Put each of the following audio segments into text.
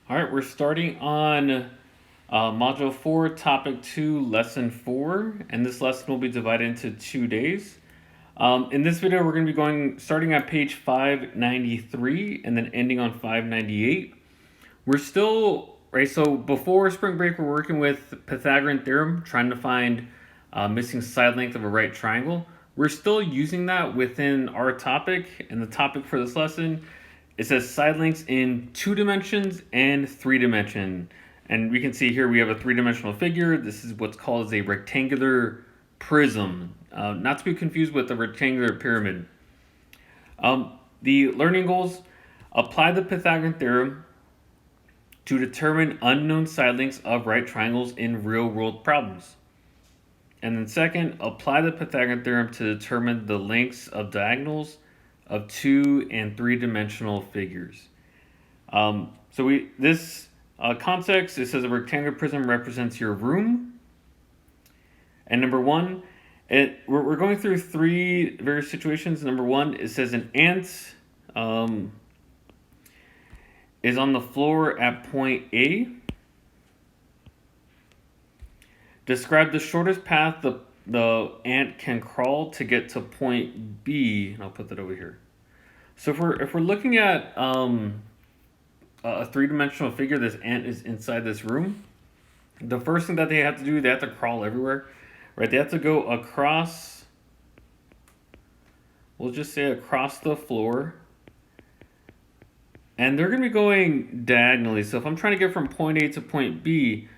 All right, we're starting on Module 4, Topic 2, Lesson 4, and this lesson will be divided into 2 days. In this video, we're going to be starting at page 593 and then ending on 598. We're still, right, so before spring break, we're working with Pythagorean theorem, trying to find missing side length of a right triangle. We're still using that within our topic, and the topic for this lesson, it says side lengths in 2 dimensions and 3 dimension. And we can see here we have a 3-dimensional figure. This is what's called as a rectangular prism, not to be confused with the rectangular pyramid. The learning goals: apply the Pythagorean theorem to determine unknown side lengths of right triangles in real-world problems. And then second, apply the Pythagorean theorem to determine the lengths of diagonals of 2 and 3-dimensional figures. This context, it says a rectangular prism represents your room. And number one, we're going through 3 various situations. Number one, it says an ant is on the floor at point A. Describe the shortest path the ant can crawl to get to point B. And I'll put that over here. So if we're looking at a 3-dimensional figure, this ant is inside this room. The first thing that they have to do, they have to crawl everywhere, right? They have to go across, we'll just say across the floor. And they're going to be going diagonally. So if I'm trying to get from point A to point B,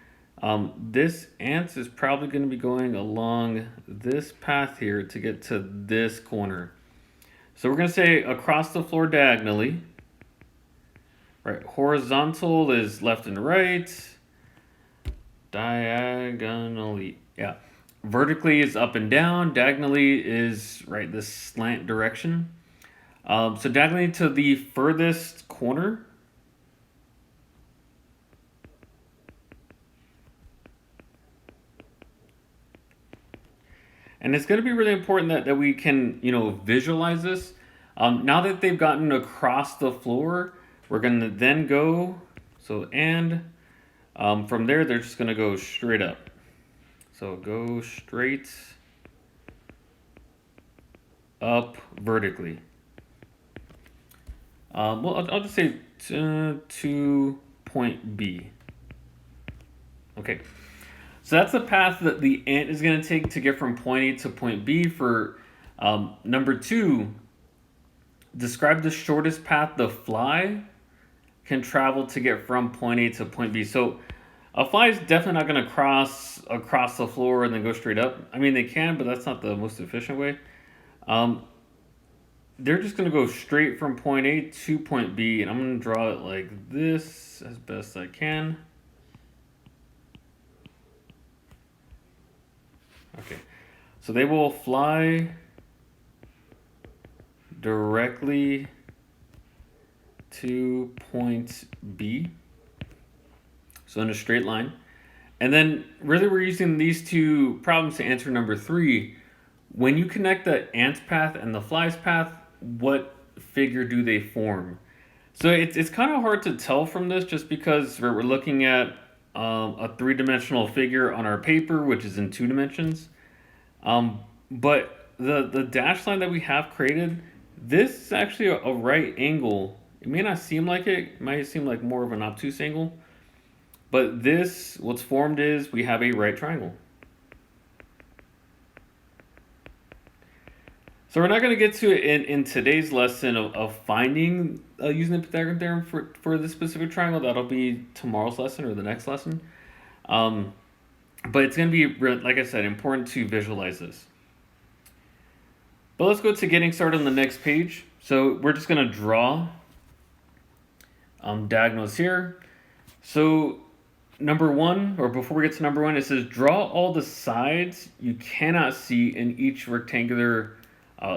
this ant is probably going to be going along this path here to get to this corner. So we're going to say across the floor diagonally. Right, horizontal is left and right. Diagonally, yeah. Vertically is up and down. Diagonally is right this slant direction. So diagonally to the furthest corner. And it's going to be really important that we can, visualize this. Now that they've gotten across the floor, we're going to then go, from there, they're just going to go straight up. So go straight up vertically. I'll just say to point B. Okay. So that's the path that the ant is going to take to get from point A to point B. For number 2, describe the shortest path the fly can travel to get from point A to point B. So a fly is definitely not going to cross across the floor and then go straight up. I mean, they can, but that's not the most efficient way. They're just going to go straight from point A to point B, and I'm going to draw it like this as best I can. Okay, so they will fly directly to point B, so in a straight line. And then really we're using these 2 problems to answer number 3. When you connect the ant's path and the fly's path, what figure do they form? So it's kind of hard to tell from this just because we're looking at a 3-dimensional figure on our paper, which is in 2 dimensions. But the dashed line that we have created, this is actually a right angle. It may not seem like it might seem like more of an obtuse angle. But this, what's formed is we have a right triangle. So we're not going to get to it in today's lesson of finding using the Pythagorean theorem for this specific triangle. That'll be tomorrow's lesson or the next lesson. But it's going to be, like I said, important to visualize this. But let's go to getting started on the next page. So we're just going to draw diagonals here. So number 1, or before we get to number 1, it says draw all the sides you cannot see in each rectangular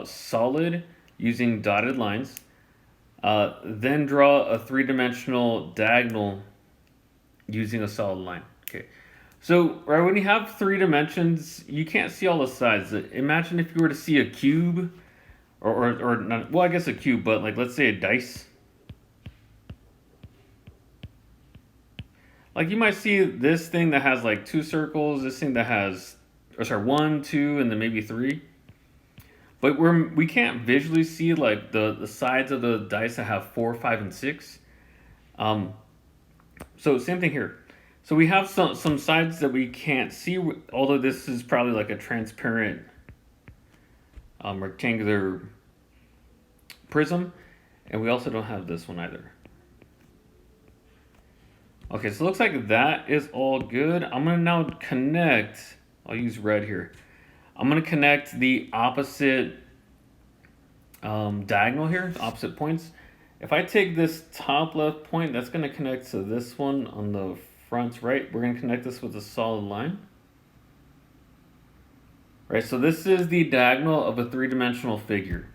solid using dotted lines. Then draw a 3-dimensional diagonal using a solid line. Okay. So right, when you have 3 dimensions, you can't see all the sides. Imagine if you were to see a cube, or not, well, I guess a cube, but like let's say a dice. Like you might see this thing that has like two circles, this thing that has, or sorry, one, two, and then maybe three. But we can't visually see like the sides of the dice that have 4, 5, and 6. Um, so same thing here. So we have some sides that we can't see, although this is probably like a transparent rectangular prism. And we also don't have this one either. Okay, so it looks like that is all good. I'm gonna now connect, I'll use red here. I'm gonna connect the opposite diagonal here, opposite points. If I take this top left point, that's gonna connect to this one on the front right. We're gonna connect this with a solid line. Right, so this is the diagonal of a three-dimensional figure.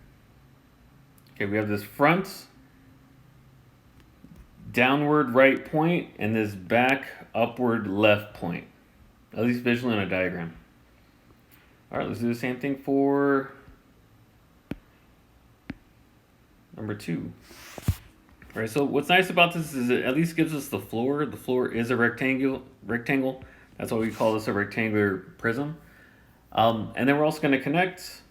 Okay, we have this front downward right point and this back upward left point, at least visually in a diagram. All right, let's do the same thing for number 2. All right, so what's nice about this is it at least gives us the floor. The floor is a rectangle. That's why we call this a rectangular prism. And then we're also going to connect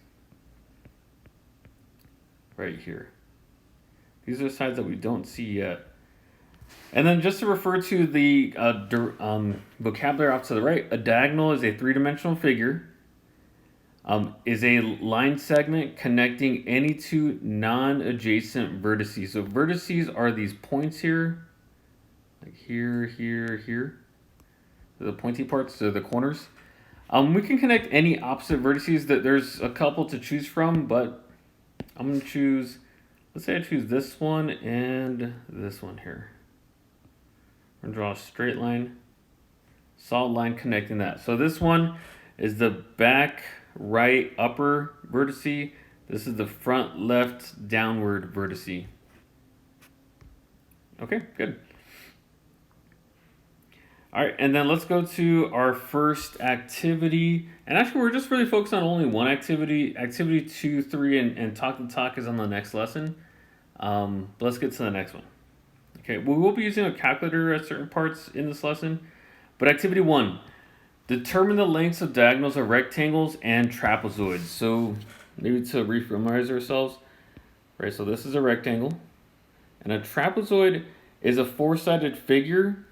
right here. These are sides that we don't see yet. And then just to refer to the vocabulary off to the right, a diagonal is a three-dimensional figure, is a line segment connecting any two non-adjacent vertices. So vertices are these points here, like here, here, here. The pointy parts, they're the corners. We can connect any opposite vertices. That there's a couple to choose from, but I'm going to choose, let's say I choose this one and this one here. I'm going to draw a straight line, solid line connecting that. So this one is the back right upper vertice. This is the front left downward vertice. Okay, good. All right, and then let's go to our first activity. And actually, we're just really focused on only one activity. Activity 2, 3, and talk the talk is on the next lesson. But let's get to the next one. Okay, we will be using a calculator at certain parts in this lesson. But activity 1, determine the lengths of diagonals of rectangles and trapezoids. So maybe to refamiliarize ourselves, right? So this is a rectangle, and a trapezoid is a four-sided figure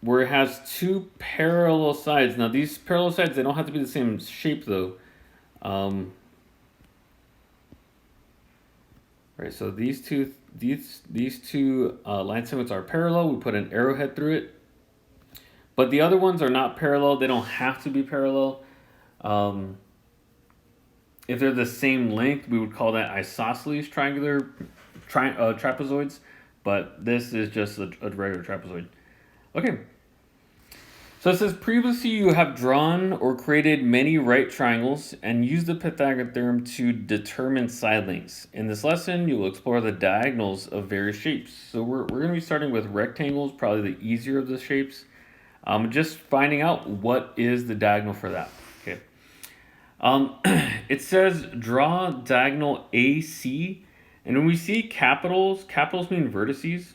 where it has two parallel sides. Now these parallel sides, they don't have to be the same shape though. Right, so these two line segments are parallel. We put an arrowhead through it. But the other ones are not parallel. They don't have to be parallel. If they're the same length, we would call that isosceles trapezoids. But this is just a regular trapezoid. Okay. So it says, previously you have drawn or created many right triangles and used the Pythagorean theorem to determine side lengths. In this lesson, you will explore the diagonals of various shapes. So we're going to be starting with rectangles, probably the easier of the shapes. Just finding out what is the diagonal for that. Okay. It says draw diagonal AC. And when we see capitals mean vertices.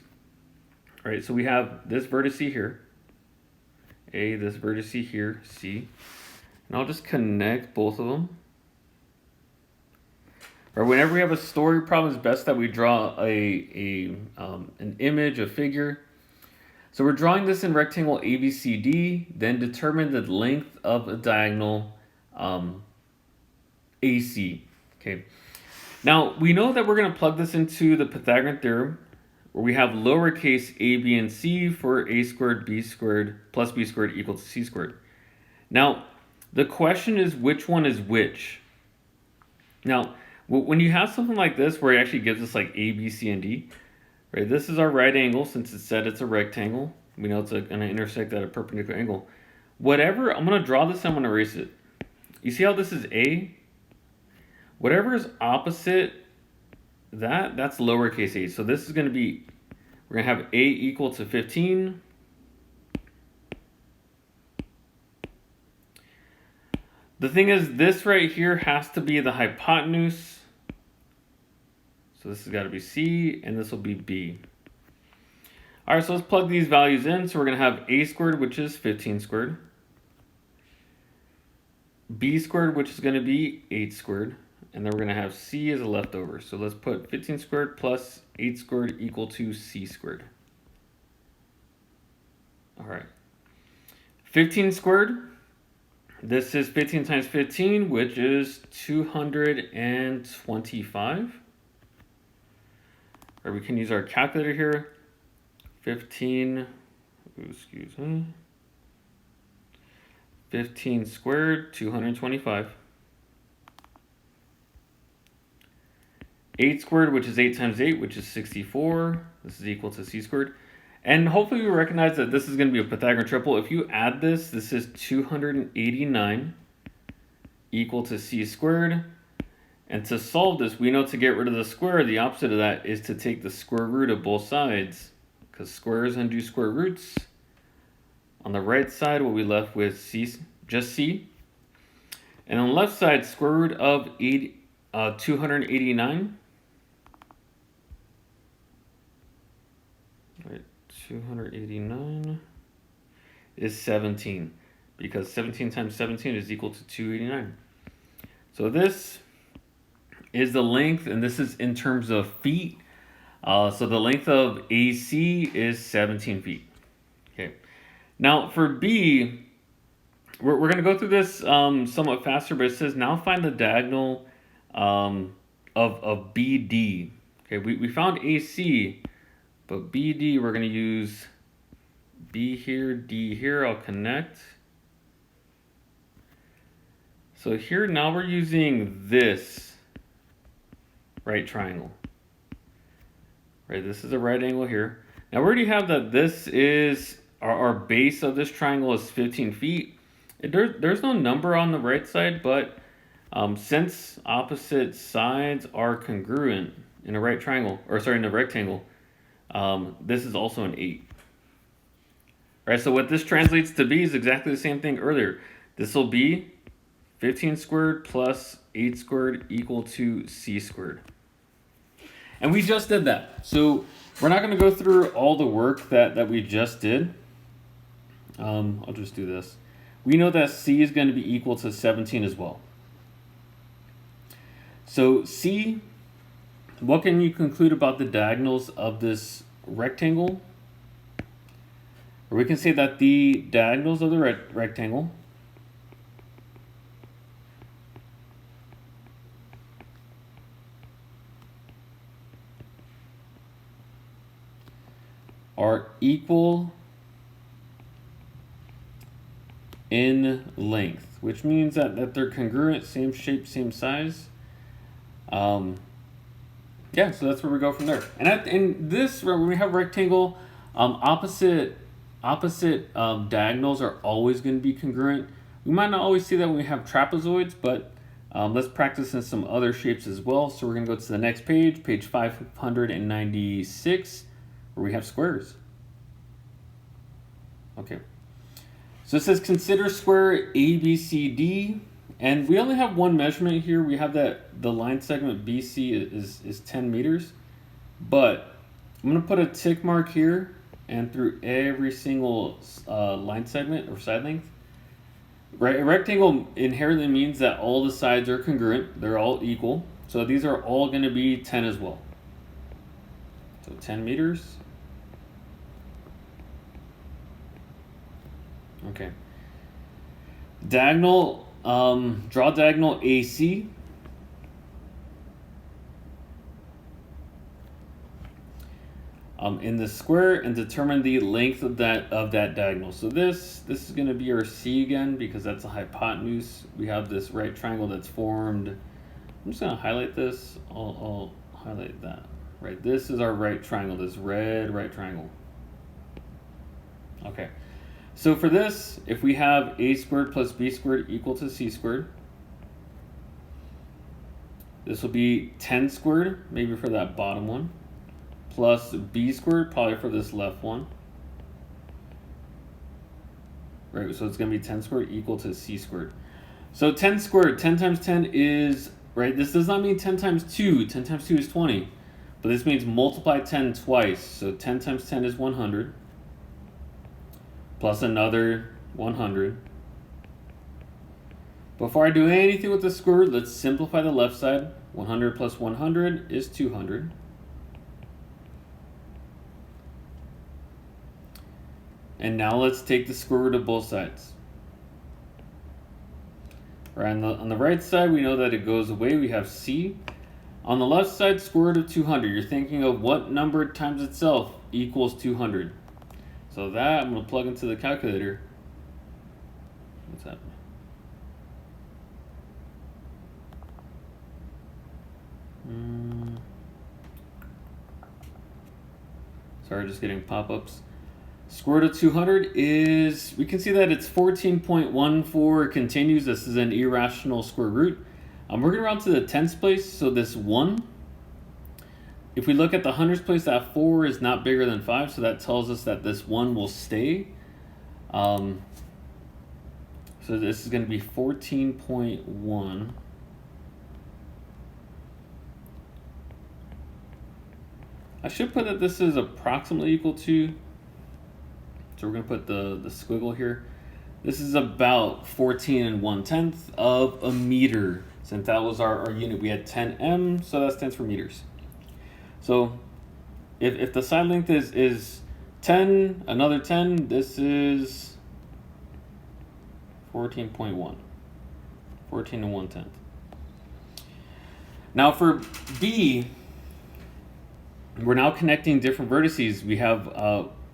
Right, so we have this vertice here. A, this vertice here, C. And I'll just connect both of them. Or whenever we have a story problem, it's best that we draw an image, a figure. So we're drawing this in rectangle ABCD, then determine the length of a diagonal AC. Okay. Now we know that we're going to plug this into the Pythagorean theorem, where we have lowercase a, b, and c for a squared, b squared, plus b squared equals c squared. Now, the question is which one is which? Now, when you have something like this where it actually gives us like a, b, c, and d, right? This is our right angle since it said it's a rectangle. We know it's going to intersect at a perpendicular angle. Whatever, I'm going to draw this, I'm going to erase it. You see how this is a? Whatever is opposite that's lowercase a. So this is going to be, we're going to have a equal to 15. The thing is, this right here has to be the hypotenuse. So this has got to be C, and this will be B. All right, so let's plug these values in. So we're going to have a squared, which is 15 squared. B squared, which is going to be 8 squared. And then we're going to have C as a leftover. So let's put 15 squared plus 8 squared equal to C squared. All right. 15 squared. This is 15 times 15, which is 225. Or we can use our calculator here. 15, excuse me. 15 squared, 225. 8 squared, which is 8 times 8, which is 64. This is equal to C squared. And hopefully we recognize that this is going to be a Pythagorean triple. If you add this, this is 289 equal to C squared. And to solve this, we know to get rid of the square, the opposite of that is to take the square root of both sides. Because squares undo square roots. On the right side, we'll be left with C, just C. And on the left side, square root of 289. Right, 289 is 17. Because 17 times 17 is equal to 289. So this is the length, and this is in terms of feet. So the length of AC is 17 feet. Okay. Now for B, we're going to go through this somewhat faster, but it says now find the diagonal of BD. Okay, we found AC, but BD we're going to use B here, D here. I'll connect. So here now we're using this right triangle. Right, this is a right angle here. Now we already have that this is our base of this triangle is 15 feet. There's no number on the right side, but since opposite sides are congruent in a right triangle, or sorry, in a rectangle, this is also an 8. Right, so what this translates to be is exactly the same thing earlier. This will be 15 squared plus 8 squared equal to C squared. And we just did that. So we're not going to go through all the work that we just did. I'll just do this. We know that C is going to be equal to 17 as well. So C, what can you conclude about the diagonals of this rectangle? Or we can say that the diagonals of the rectangle are equal in length, which means that they're congruent, same shape, same size. Yeah, so that's where we go from there. And in this, when we have rectangle, opposite diagonals are always going to be congruent. We might not always see that when we have trapezoids, but let's practice in some other shapes as well. So we're going to go to the next page, page 596. Where we have squares. Okay. So it says consider square ABCD, and we only have one measurement here. We have that the line segment BC is 10 meters, but I'm going to put a tick mark here and through every single line segment or side length. Right, a rectangle inherently means that all the sides are congruent. They're all equal. So these are all going to be 10 as well. So 10 meters. Okay. Diagonal, draw diagonal AC. In the square and determine the length of that diagonal. So this is going to be our C again because that's a hypotenuse. We have this right triangle that's formed. I'm just going to highlight this. I'll highlight that. Right, this is our right triangle, this red right triangle. Okay. So for this, if we have A squared plus B squared equal to C squared, this will be 10 squared, maybe for that bottom one, plus B squared, probably for this left one. Right, so it's going to be 10 squared equal to C squared. So 10 squared, 10 times 10 is, right, this does not mean 10 times 2. 10 times 2 is 20. but this means multiply 10 twice. So 10 times 10 is 100, plus another 100. Before I do anything with the square root, let's simplify the left side. 100 plus 100 is 200. And now let's take the square root of both sides. Right, on the right side, we know that it goes away. We have c. On the left side, square root of 200. You're thinking of what number times itself equals 200. So that I'm going to plug into the calculator. What's happening? Sorry, just getting pop-ups. Square root of 200 is, we can see that it's 14.14. It continues. This is an irrational square root. We're going to round to the tens place, so this 1. If we look at the hundreds place, that 4 is not bigger than 5, so that tells us that this 1 will stay. So this is going to be 14.1. I should put that this is approximately equal to, so we're going to put the squiggle here. This is about 14 1/10 of a meter. Since that was our unit, we had 10 m, so that stands for meters. So if the side length is 10, another 10, this is 14.1. 14 1/10. Now for B, we're now connecting different vertices. We have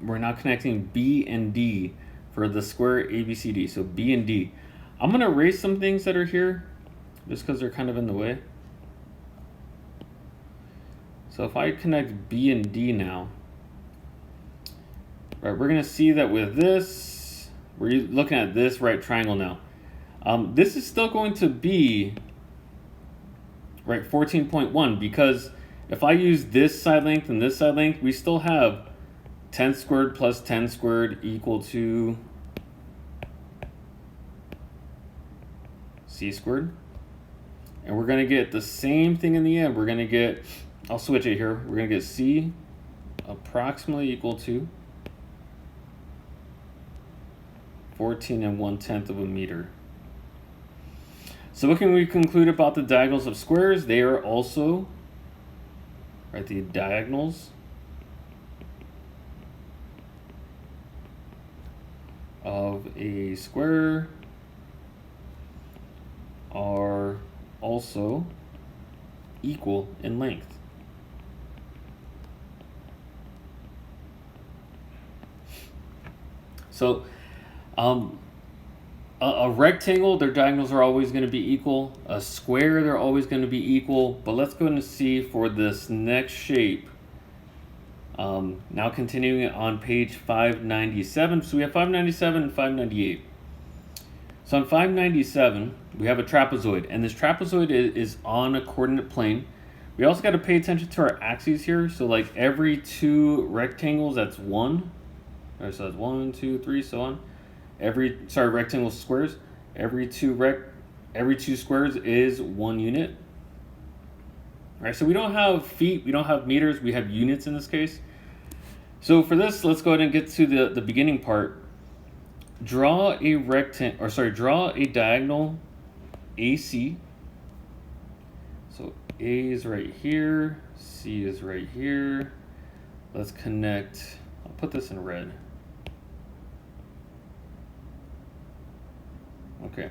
we're now connecting B and D for the square ABCD. So B and D. I'm gonna erase some things that are here just because they're kind of in the way. So if I connect B and D now, right, we're gonna see that with this, we're looking at this right triangle now. This is still going to be right 14.1 because if I use this side length and this side length, we still have 10 squared plus 10 squared equal to c squared. And we're going to get the same thing in the end. We're going to get, I'll switch it here. We're going to get c approximately equal to 14 1/10 of a meter. So what can we conclude about the diagonals of squares? They are also, right, the diagonals of a square are also equal in length. So a rectangle, their diagonals are always going to be equal. A square, they're always going to be equal. But let's go and see for this next shape. Now continuing on page 597. So we have 597 and 598. So on 597, we have a trapezoid. And this trapezoid is on a coordinate plane. We also got to pay attention to our axes here. So like every 2 rectangles, that's 1. All right, so that's 1, 2, 3, so on. Rectangle squares. Every two squares is 1 unit. All right, so we don't have feet, we don't have meters, we have units in this case. So for this, let's go ahead and get to the beginning part. Draw a diagonal AC. So A is right here, C is right here. Let's connect, I'll put this in red. Okay.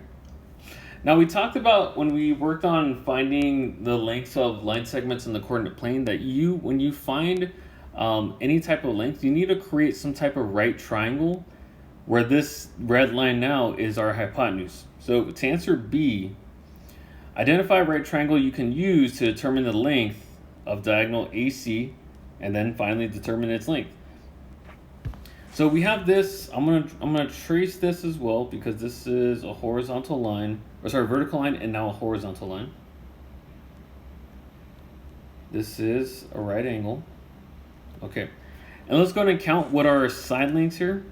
Now we talked about when we worked on finding the lengths of line segments in the coordinate plane that when you find any type of length, you need to create some type of right triangle where this red line now is our hypotenuse. So to answer B, identify a right triangle you can use to determine the length of diagonal AC and then finally determine its length. So we have this, I'm gonna trace this as well because this is a horizontal line, vertical line and now a horizontal line. This is a right angle. Okay, and let's go ahead and count what are our side lengths here.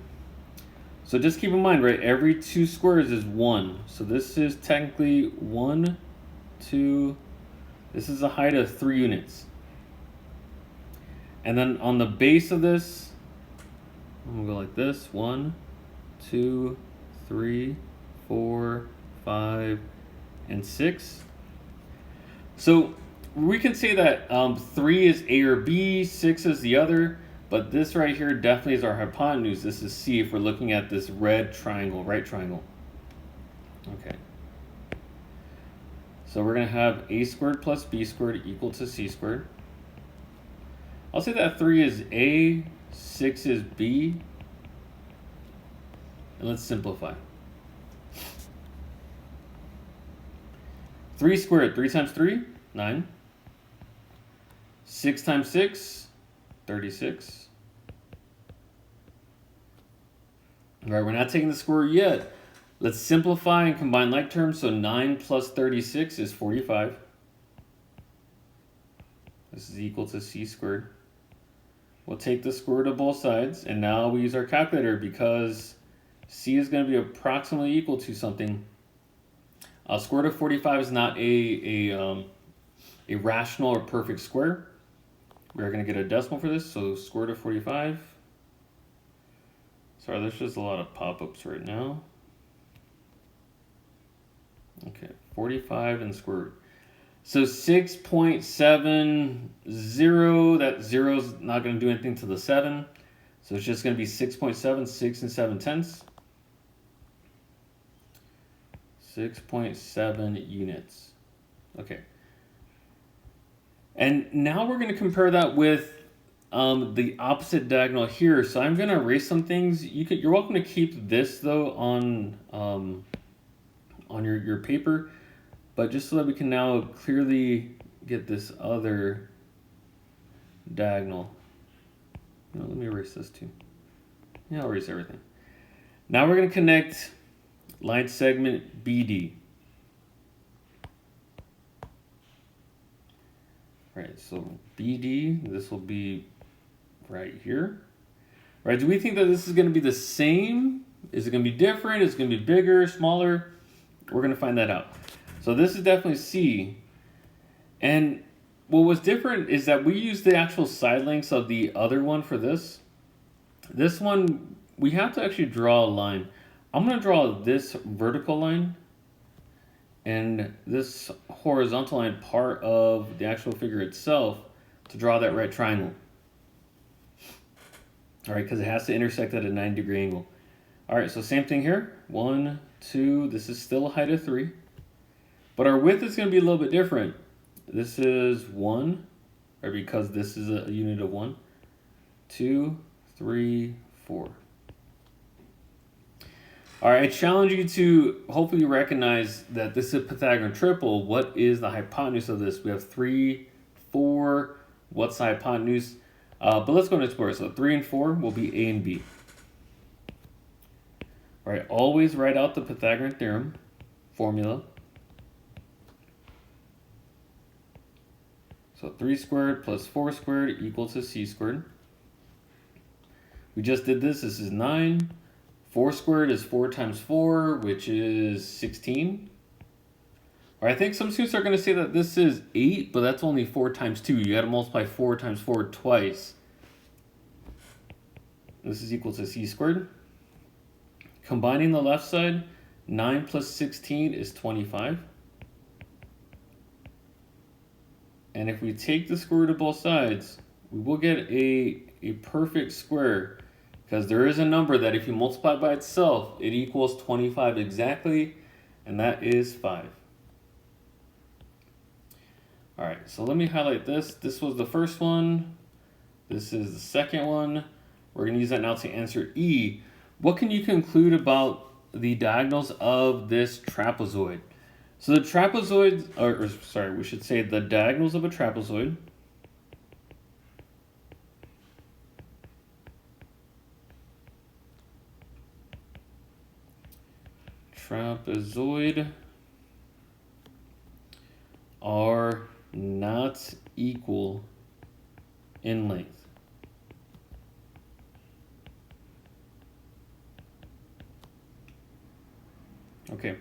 So just keep in mind, right, every 2 squares is 1. So this is technically 1, 2, this is a height of 3 units. And then on the base of this, I'm gonna go like this: 1, 2, 3, 4, 5, and 6. So we can say that 3 is A or B, 6 is the other, but this right here definitely is our hypotenuse. This is C if we're looking at this red triangle, right triangle. Okay. So we're going to have A squared plus B squared equal to C squared. I'll say that 3 is A, 6 is B, and let's simplify. 3 squared, 3 times 3, 9. 6 times 6, 36. All right, we're not taking the square root yet. Let's simplify and combine like terms. So 9 plus 36 is 45. This is equal to C squared. We'll take the square root of both sides, and now we use our calculator because C is going to be approximately equal to something. Square root of 45 is not a rational or perfect square. We're going to get a decimal for this, so square root of 45. Sorry, there's just a lot of pop-ups right now. Okay, 45 and square root. So 6.70, that 0 is not going to do anything to the 7. So it's just going to be 6.7, 6 and 7 tenths. 6.7 units. Okay. And now we're going to compare that with the opposite diagonal here. So I'm going to erase some things. You're welcome to keep this though on your paper, but just so that we can now clearly get this other diagonal. Let me erase this too. Yeah, I'll erase everything. Now we're going to connect line segment BD. Right, so BD, this will be right here. Right, do we think that this is going to be the same? Is it going to be different? Is it going to be bigger, smaller? We're going to find that out. So this is definitely C. And what was different is that we used the actual side lengths of the other one for this. This one, we have to actually draw a line. I'm going to draw this vertical line and this horizontal line part of the actual figure itself to draw that right triangle. All right, because it has to intersect at a 90-degree angle. All right, so same thing here. 1, 2, this is still a height of 3. But our width is going to be a little bit different. This is 1, or because this is a unit of 1. 2, 3, 4. All right, I challenge you to hopefully recognize that this is a Pythagorean triple. What is the hypotenuse of this? We have 3, 4. What's the hypotenuse? But let's go and explore. So 3 and 4 will be A and B. All right, always write out the Pythagorean theorem formula. So 3 squared plus 4 squared equal to C squared. We just did this. This is 9. 4 squared is 4 times 4, which is 16. Or I think some students are going to say that this is 8, but that's only 4 times 2. You got to multiply 4 times 4 twice. This is equal to C squared. Combining the left side, 9 plus 16 is 25. And if we take the square root of both sides, we will get a perfect square, because there is a number that if you multiply by itself, it equals 25 exactly, and that is 5. All right, so let me highlight this. This was the first one. This is the second one. We're going to use that now to answer E. What can you conclude about the diagonals of this trapezoid? So the trapezoid, or sorry, we should say the diagonals of a trapezoid are not equal in length. Okay.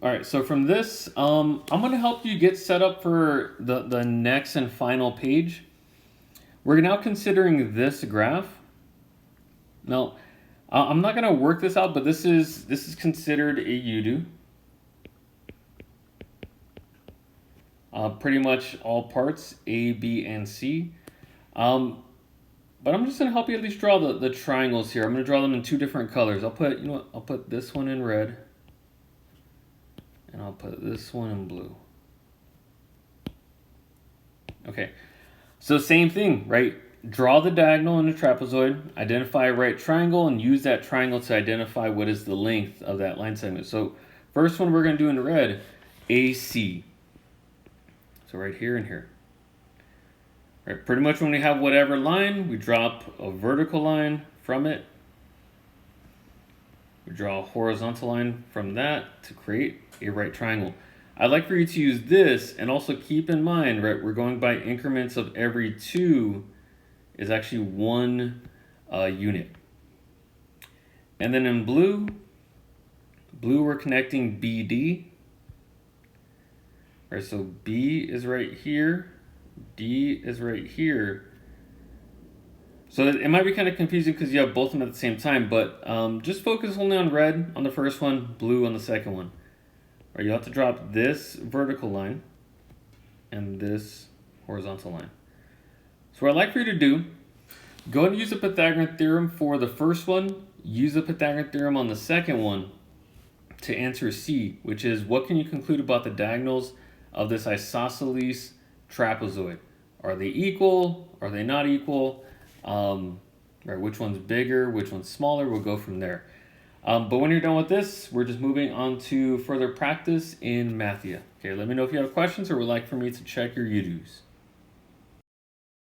All right, so from this, I'm going to help you get set up for the next and final page. We're now considering this graph. Now, I'm not going to work this out, but this is considered a UDO. Pretty much all parts, A, B, and C. But I'm just going to help you at least draw the triangles here. I'm going to draw them in two different colors. I'll put this one in red. And I'll put this one in blue. Okay, so same thing, right? Draw the diagonal in a trapezoid, identify a right triangle, and use that triangle to identify what is the length of that line segment. So first one we're going to do in red, AC. So right here and here. Right, pretty much when we have whatever line, we drop a vertical line from it. We draw a horizontal line from that to create a right triangle. I'd like for you to use this, and also keep in mind, right, we're going by increments of every 2 is actually 1 unit. And then in blue we're connecting BD. Right, so B is right here, D is right here. So it might be kind of confusing because you have both of them at the same time, but just focus only on red on the first one, blue on the second one. Right, you have to drop this vertical line and this horizontal line. So what I'd like for you to do, go ahead and use the Pythagorean theorem for the first one, use the Pythagorean theorem on the second one to answer C, which is what can you conclude about the diagonals of this isosceles trapezoid? Are they equal? Are they not equal? Right, which one's bigger? Which one's smaller? We'll go from there. But when you're done with this, we're just moving on to further practice in Mathia. Okay, let me know if you have questions or would like for me to check your UDOs.